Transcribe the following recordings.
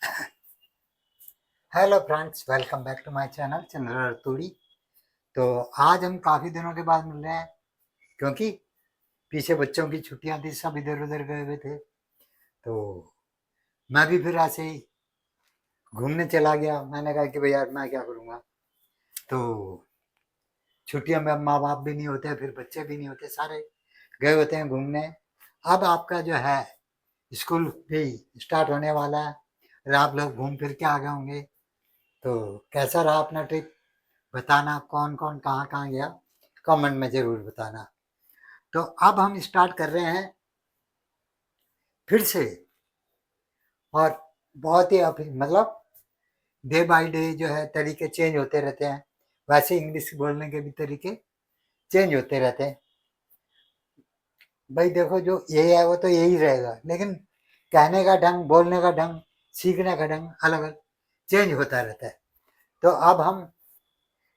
Hello friends, welcome back to my channel Chandra Raturi. तो आज हम काफ़ी दिनों के बाद मिल रहे हैं, क्योंकि पीछे बच्चों की छुट्टियां थी, सब इधर उधर गए हुए थे। तो मैं भी फिर ऐसे ही घूमने चला गया। मैंने कहा कि भाई यार मैं क्या करूँगा। तो छुट्टियों में अब माँ बाप भी नहीं होते, फिर बच्चे भी नहीं होते, सारे गए होते हैं घूमने। अब आपका जो है स्कूल भी स्टार्ट होने वाला है और आप लोग घूम फिर के आ गए होंगे। तो कैसा रहा अपना ट्रिप, बताना। कौन कौन कहाँ कहाँ गया, कमेंट में ज़रूर बताना। तो अब हम स्टार्ट कर रहे हैं फिर से, और बहुत ही मतलब डे बाय डे जो है तरीके चेंज होते रहते हैं। वैसे इंग्लिश बोलने के भी तरीके चेंज होते रहते हैं। भाई देखो, जो ये है वो तो यही रहेगा, लेकिन कहने का ढंग, बोलने का ढंग, सीखने का ढंग अलग अलग चेंज होता रहता है। तो अब हम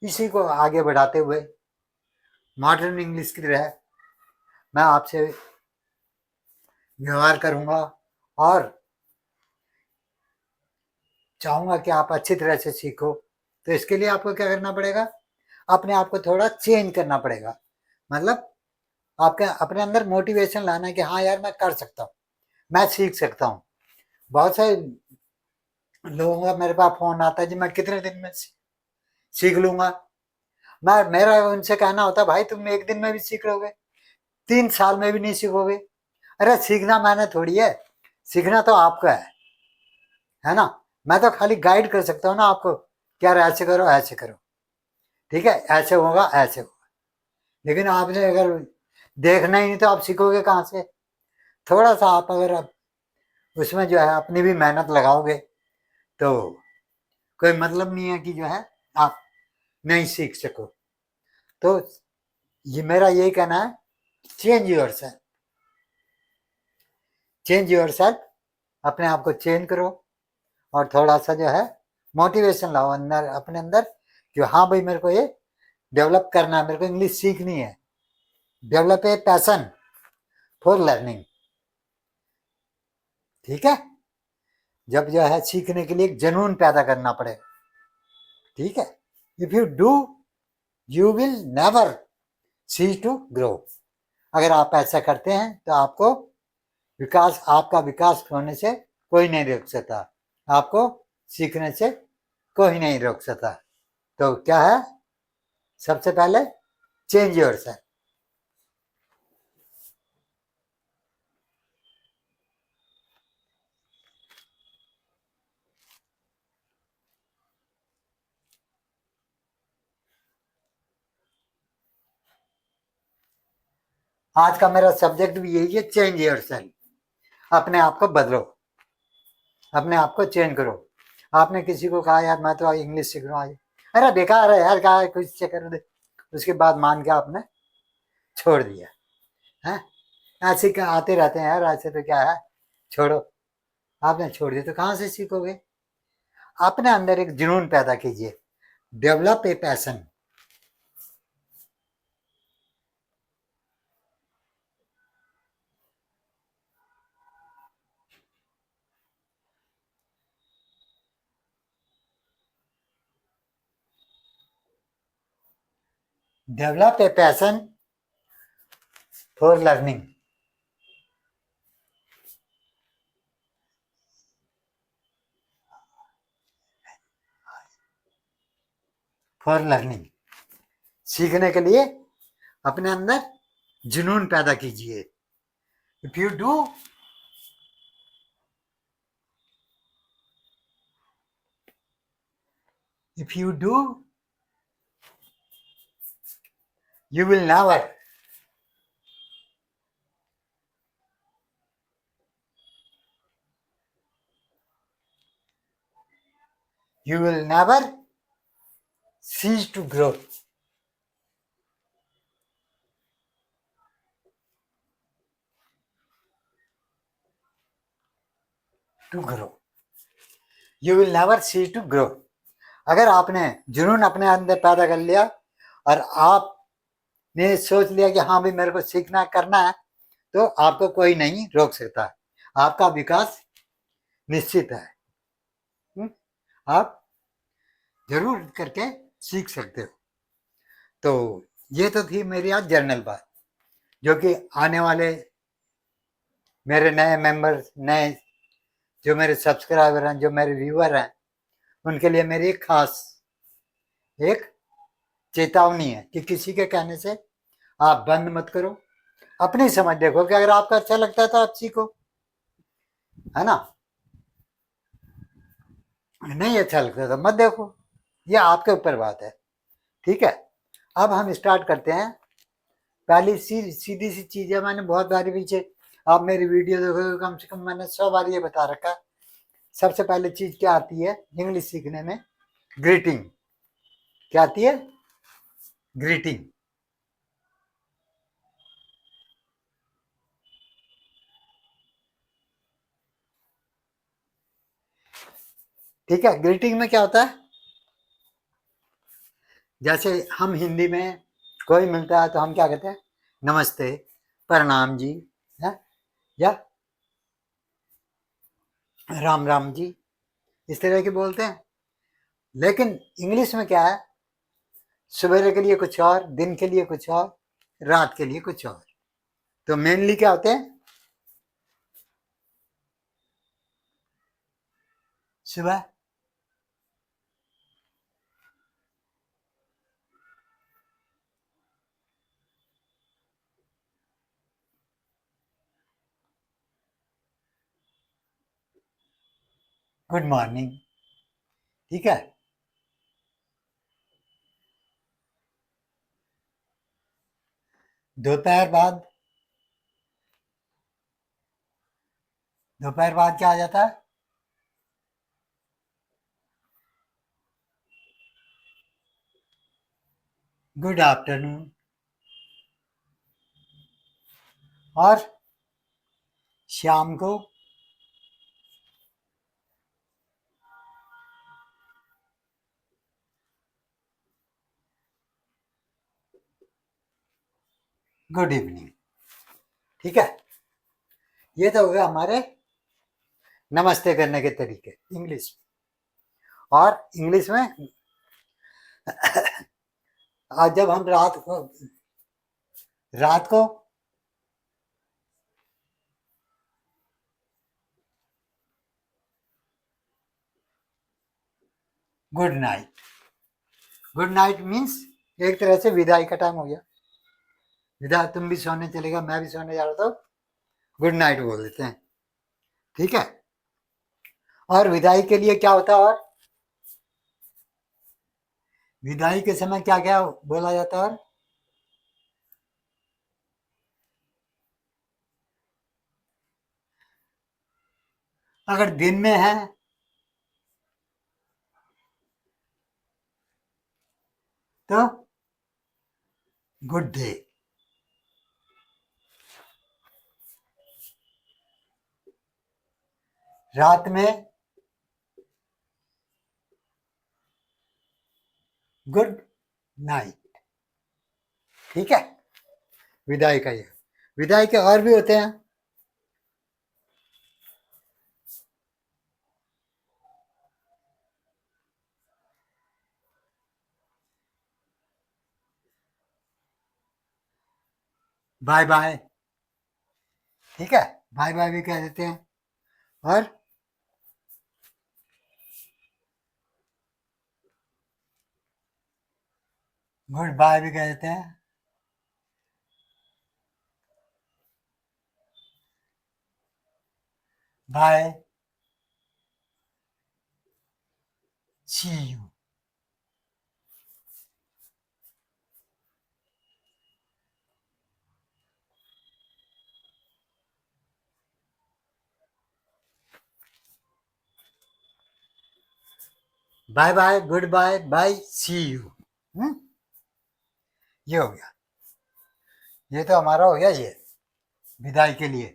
इसी को आगे बढ़ाते हुए मॉडर्न इंग्लिश की तरह मैं आपसे व्यवहार करूंगा और चाहूंगा कि आप अच्छी तरह से सीखो। तो इसके लिए आपको क्या करना पड़ेगा, अपने आप को थोड़ा चेंज करना पड़ेगा। मतलब आपके अपने अंदर मोटिवेशन लाना है कि हाँ यार मैं कर सकता हूँ, मैं सीख सकता हूँ। बहुत सारे लोगों का मेरे पास फोन आता है जी मैं कितने दिन में सीख लूंगा। मैं मेरा उनसे कहना होता है भाई तुम एक दिन में भी सीख लोगे, 3 साल में भी नहीं सीखोगे। अरे सीखना मैंने थोड़ी है, सीखना तो आपका है ना। मैं तो खाली गाइड कर सकता हूँ ना आपको, कि यार ऐसे करो ऐसे करो, ठीक है, ऐसे होगा ऐसे होगा। लेकिन आपने अगर देखना ही नहीं तो आप सीखोगे कहाँ से। थोड़ा सा आप अगर आप उसमें जो है अपनी भी मेहनत लगाओगे तो कोई मतलब नहीं है कि जो है आप नहीं सीख सको। तो ये मेरा यही कहना है, change your self, change your self. अपने आप को चेंज करो और थोड़ा सा जो है मोटिवेशन लाओ अंदर, अपने अंदर, कि हाँ भाई मेरे को ये डेवलप करना है, मेरे को इंग्लिश सीखनी है। Develop a passion for learning, ठीक है। जब जो है सीखने के लिए एक जुनून पैदा करना पड़ेगा, ठीक है। If you do you will never see to grow. अगर आप ऐसा करते हैं तो आपको विकास, आपका विकास होने से कोई नहीं रोक सकता, आपको सीखने से कोई नहीं रोक सकता। तो क्या है, सबसे पहले चेंज योर सेल्फ। आज का मेरा सब्जेक्ट भी यही है, चेंज योर सेल्फ। अपने आप को बदलो, अपने आप को चेंज करो। आपने किसी को कहा यार मैं तो इंग्लिश सीख रहा हूँ, अरे बेकार है यार, कहा कुछ से कर दे, उसके बाद मान के आपने छोड़ दिया है। ऐसे क्या आते रहते हैं यार, ऐसे तो क्या है, छोड़ो। आपने छोड़ दिया तो कहाँ से सीखोगे। अपने अंदर एक जुनून पैदा कीजिए, develop a passion. Develop a passion for learning. For learning, सीखने के लिए अपने अंदर जुनून पैदा कीजिए। If you do if you do you will never you will never cease to grow. To grow, you will never cease to grow. अगर आपने जुनून अपने अंदर पैदा कर लिया और आपने सोच लिया कि हाँ भाई मेरे को सीखना करना है, तो आपको कोई नहीं रोक सकता, आपका विकास निश्चित है। आप जरूर करके सीख सकते हो। तो ये तो थी मेरी आज जनरल बात, जो कि आने वाले मेरे नए मेंबर्स, नए जो मेरे सब्सक्राइबर हैं, जो मेरे व्यूअर हैं, उनके लिए मेरी एक खास एक चेतावनी है कि किसी के कहने से आप बंद मत करो, अपनी समझ देखो कि अगर आपको अच्छा लगता है तो आप सीखो, है ना। नहीं अच्छा लगता तो मत देखो, ये आपके ऊपर बात है। ठीक है, अब हम स्टार्ट करते हैं। पहली सीधी सी चीज है, मैंने बहुत बारी पीछे आप मेरी वीडियो देखोगे, कम से कम मैंने 100 बार ये बता रखा है। सबसे पहले चीज क्या आती है इंग्लिश सीखने में? ग्रीटिंग। क्या आती है? ग्रीटिंग। ठीक है, ग्रीटिंग में क्या होता है? जैसे हम हिंदी में कोई मिलता है तो हम क्या कहते हैं? नमस्ते, प्रणाम जी, है, या राम राम जी, इस तरह के बोलते हैं। लेकिन इंग्लिश में क्या है? सवेरे के लिए कुछ और, दिन के लिए कुछ और, रात के लिए कुछ और। तो मेनली क्या होते हैं? सुबह, गुड मॉर्निंग। ठीक है, दोपहर बाद, दोपहर बाद क्या आ जाता है? Good afternoon. और शाम को गुड इवनिंग। ठीक है, ये तो हो गया हमारे नमस्ते करने के तरीके इंग्लिश में। और इंग्लिश में आज जब हम रात को good night. Good night means एक तरह से विदाई का टाइम हो गया। विदा, तुम भी सोने चलेगा, मैं भी सोने जा रहा था, गुड नाइट बोल देते हैं। ठीक है, और विदाई के लिए क्या होता है? और विदाई के समय क्या क्या बोला जाता है? और अगर दिन में है तो गुड डे। रात में गुड नाइट। ठीक है, विदाई का ये। विदाई के और भी होते हैं। Bye bye. ठीक है, बाय बाय भी कह देते हैं। और गुड बाय भी कह देते हैं। Bye, see you. Bye bye, goodbye, bye, see you. ये हो गया, ये तो हमारा हो गया ये विदाई के लिए।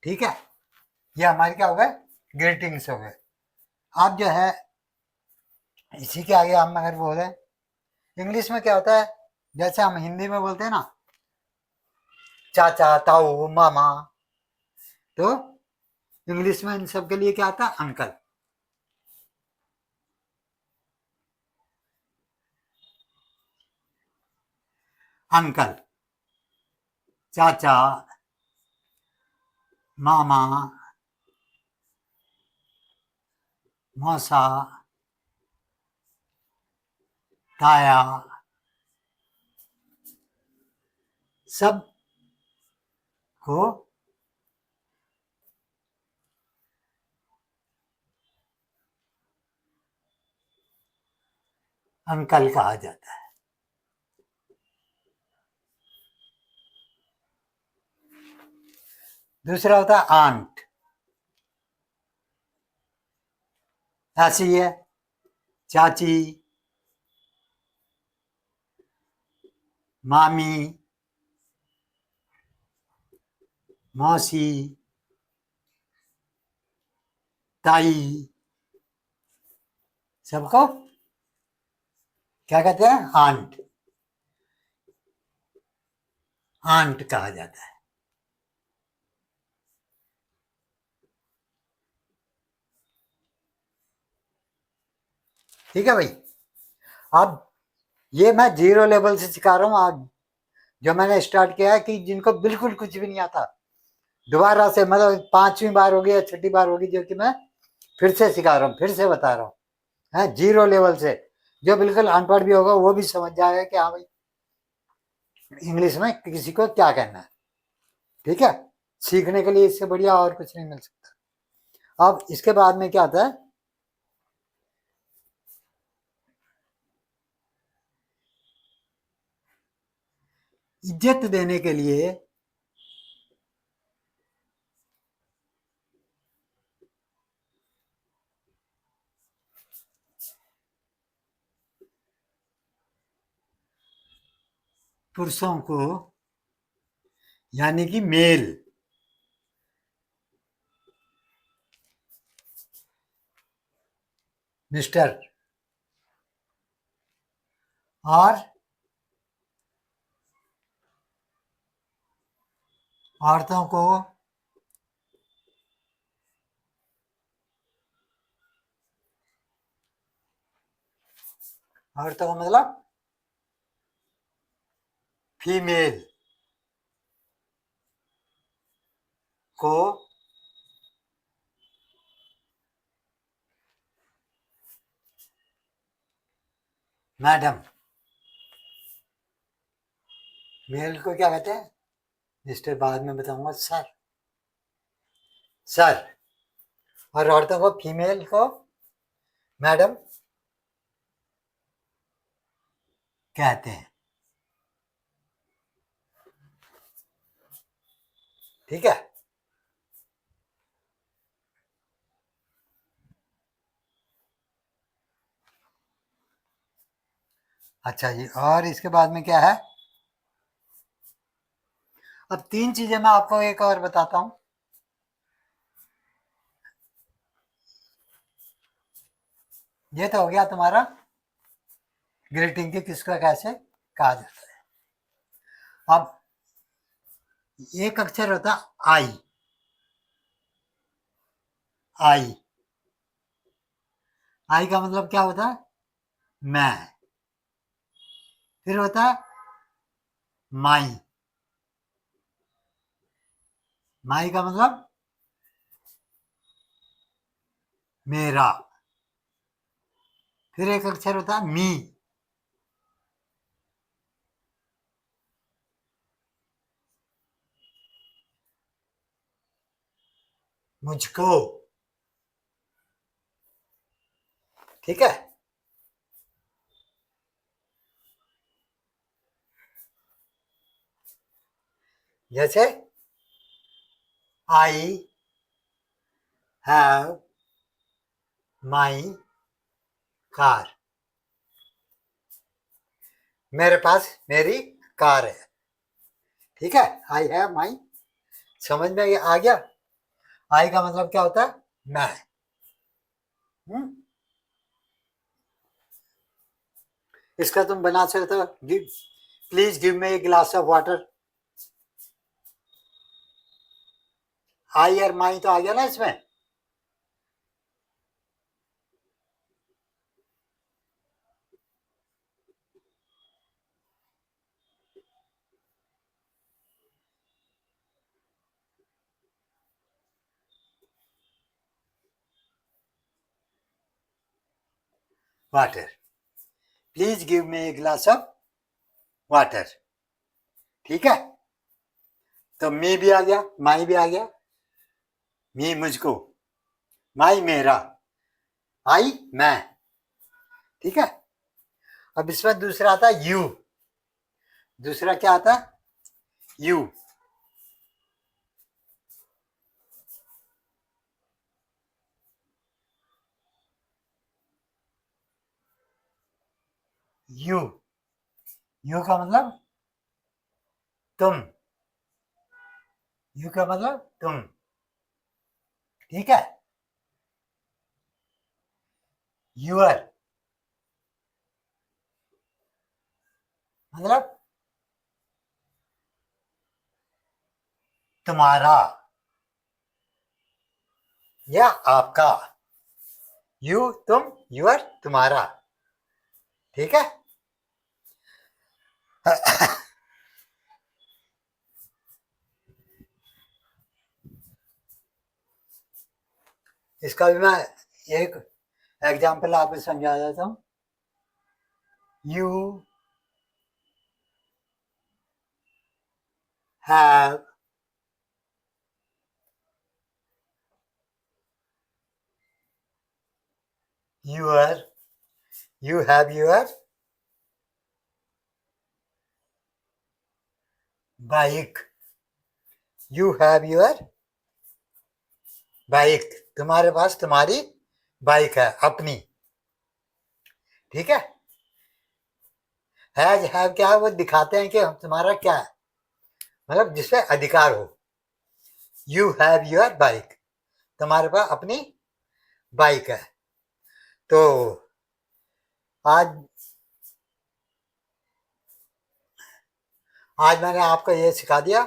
ठीक है, ये हमारे क्या हो गए? ग्रीटिंग्स हो गए। अब जो है इसी के आगे हम अगर बोले इंग्लिश में क्या होता है, जैसे हम हिंदी में बोलते हैं ना चाचा, ताऊ, मामा, तो इंग्लिश में इन सब के लिए क्या आता है? अंकल। अंकल, चाचा, मामा, मौसा, ताया, सब को अंकल कहा जाता है। दूसरा होता है आंट, ऐसी है, चाची, मामी, मौसी, ताई, सबको क्या कहते हैं? आंट, आंट कहा जाता है। ठीक है भाई। अब ये मैं जीरो लेवल से सिखा रहा हूँ आज, जो मैंने स्टार्ट किया है कि जिनको बिल्कुल कुछ भी नहीं आता, दोबारा से, मतलब 5वीं बार होगी या 6ठी बार होगी जो कि मैं फिर से सिखा रहा हूँ, फिर से बता रहा हूँ, है जीरो लेवल से। जो बिल्कुल अनपढ़ भी होगा वो भी समझ जाएगा कि हाँ भाई इंग्लिश में किसी को क्या कहना है। ठीक है, सीखने के लिए इससे बढ़िया और कुछ नहीं मिल सकता। अब इसके बाद में क्या आता है? इज्जत देने के लिए पुरुषों को, यानी कि मेल, मिस्टर, और औरतों को औरतों को मतलब फीमेल को मैडम, मेल को क्या कहते हैं? मिस्टर बाद में बताऊंगा, सर, सर। और औरतों को, फीमेल को मैडम कहते हैं। ठीक है, अच्छा जी। और इसके बाद में क्या है? अब 3 चीजें मैं आपको एक और बताता हूं। ये तो हो गया तुम्हारा ग्रीटिंग की किसका कैसे कहा जाता है। अब एक अक्षर होता आई, आई, आई का मतलब क्या होता है? मैं। फिर होता है माई, माई का मतलब मेरा। फिर एक अक्षर होता है मी, मुझको। ठीक है, जैसे आई हैव माई कार, मेरे पास मेरी कार है। ठीक है, आई हैव माई, समझ में आ गया? आई का मतलब क्या होता है? मैं। हम्म? इसका तुम बना सकते हो, give, please give me a glass of water. I और माई तो आ गया ना इसमें। Water, please give me a glass of water. ठीक है, तो मी भी आ गया, माई भी आ गया, मी मुझको, माई मेरा, आई मैं। ठीक है, अब इसमें दूसरा आता है यू। दूसरा क्या आता है? यू। यू, यू का मतलब तुम, यू का मतलब तुम। ठीक है, यूअर मतलब तुम्हारा या आपका। यू तुम, यूअर तुम्हारा। ठीक है, इसका भी मैं एक एग्जाम्पल आपको समझा देता हूँ। You have your, you have your bike, you have your bike, तुम्हारे पास तुम्हारी बाइक है अपनी। ठीक है, हैव क्या है, वो दिखाते हैं कि तुम्हारा क्या है, मतलब जिसपे अधिकार हो। यू हैव यूअर बाइक, तुम्हारे पास अपनी बाइक है। तो आज आज मैंने आपको ये सिखा दिया।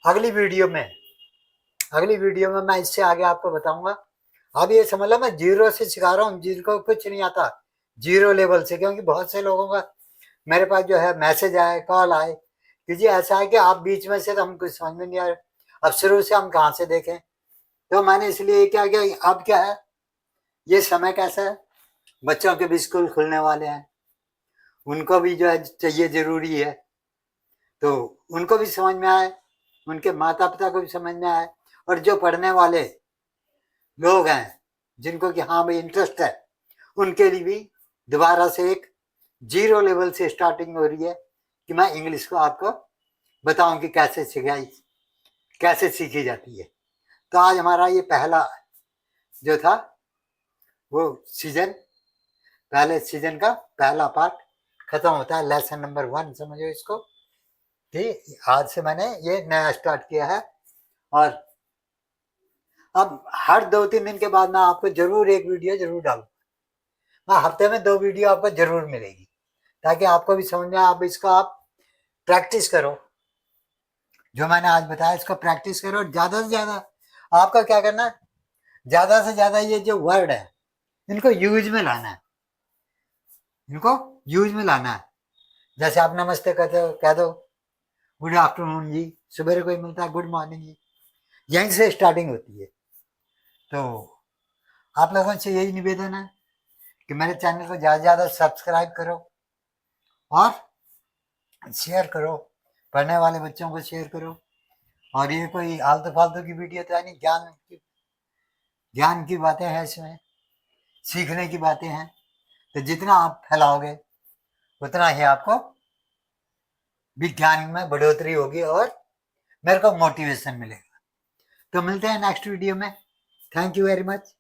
अगली वीडियो में मैं इससे आगे आपको बताऊंगा। अब ये समझ लो मैं जीरो से सिखा रहा हूँ, जिनको कुछ नहीं आता, जीरो लेवल से। क्योंकि बहुत से लोगों का मेरे पास जो है मैसेज आए, कॉल आए कि जी ऐसा है कि आप बीच में से, तो हम कुछ समझ में नहीं आ रहा, अब शुरू से हम कहाँ से देखें। तो मैंने इसलिए क्या किया, अब क्या है, ये समय कैसा है, बच्चों के भी स्कूल खुलने वाले हैं, उनको भी जो है चाहिए, जरूरी है, तो उनको भी समझ में आए, उनके माता पिता को भी समझ में आए, और जो पढ़ने वाले लोग हैं जिनको कि हाँ भाई इंटरेस्ट है, उनके लिए भी दोबारा से एक जीरो लेवल से स्टार्टिंग हो रही है कि मैं इंग्लिश को आपको बताऊं कि कैसे सीखी जाती है। तो आज हमारा ये पहला जो था वो पहले सीजन का पहला पार्ट खत्म होता है। लेसन नंबर 1 समझो इसको कि आज से मैंने ये नया स्टार्ट किया है। और अब हर 2-3 दिन के बाद मैं आपको जरूर एक वीडियो जरूर डालूंगा। मैं हफ्ते में 2 वीडियो आपको जरूर मिलेगी, ताकि आपको भी समझ में, आप इसको आप प्रैक्टिस करो। जो मैंने आज बताया इसको प्रैक्टिस करो, ज्यादा से ज्यादा आपका क्या करना है, ज्यादा से ज्यादा ये जो वर्ड है इनको यूज में लाना है, इनको यूज में लाना है। जैसे आप नमस्ते कहते हो, कह दो गुड आफ्टरनून जी, सुबह कोई मिलता है गुड मॉर्निंग जी, यहीं से स्टार्टिंग होती है। तो आप लोगों से यही निवेदन है कि मेरे चैनल को ज़्यादा से ज़्यादा सब्सक्राइब करो और शेयर करो, पढ़ने वाले बच्चों को शेयर करो। और ये कोई आलतू फालतू की वीडियो तो है नहीं, ज्ञान की बातें हैं इसमें, सीखने की बातें हैं। तो जितना आप फैलाओगे उतना ही आपको भी ज्ञान में बढ़ोतरी होगी और मेरे को मोटिवेशन मिलेगा। तो मिलते हैं नेक्स्ट वीडियो में। Thank you very much.